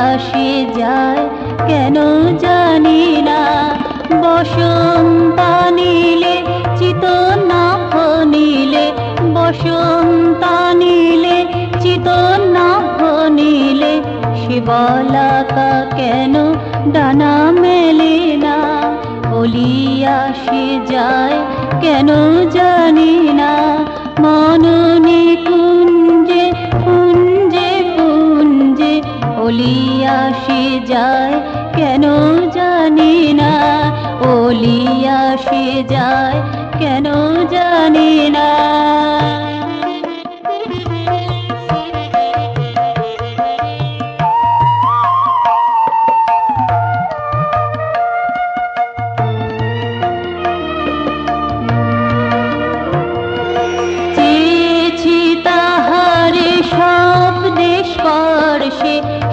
আসে যায় কেন জানি না। বসন্ত নীলে চিতন নীলে, বসন্ত নীলে চিতন নীলে, সে বলাকা কেন ডানা মেলে না। অলি আসে যায় কেন জানি না। মননে কুঞ্জে কুঞ্জে কুঞ্জে অলি আসে যায় কেন জানি না। অলি আসে যায় কেন জানি না।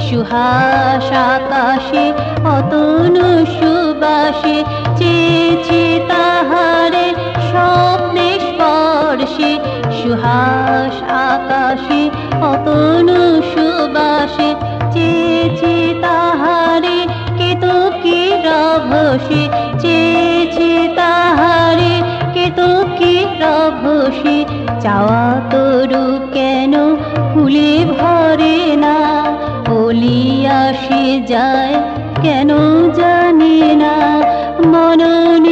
সুহাস আকাশে অতনু সুবাসে, চেয়েছি তাহারে স্বপ্নে স্পর্শে। সুহাস আকাশে অতনু সুবাসে, চেয়েছি তাহারে কেতকী রভসে। চেয়েছি তাহারে কেতকী রভসে। চাওয়া তরু কেন ফুলে ভরে না। অলি আসে যায় কেন জানি না। মননে